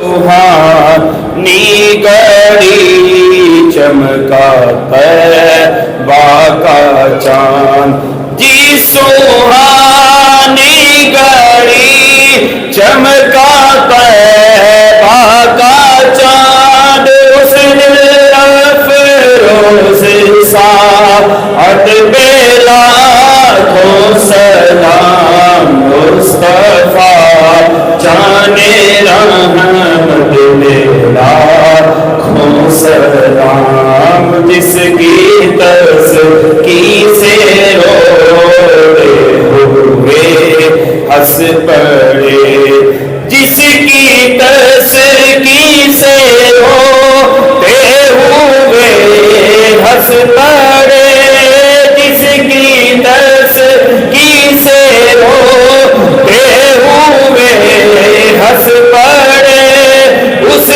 سبحانی گھڑی چمکا طیبہ کا چاند، جی سبحانی گھڑی چمکا طیبہ کا چاند، اس دل افروز ساعت پہ لاکھوں سلام مصطفیٰ جان رحمت پہ لاکھوں سلام، جس کی تسکین سے روتے ہوئے ہنس پڑے، جس کی تسکین سے روتے ہوئے ہنس پڑے، جس کی تسکین سے روتے ہوئے ہنس پڑے، اس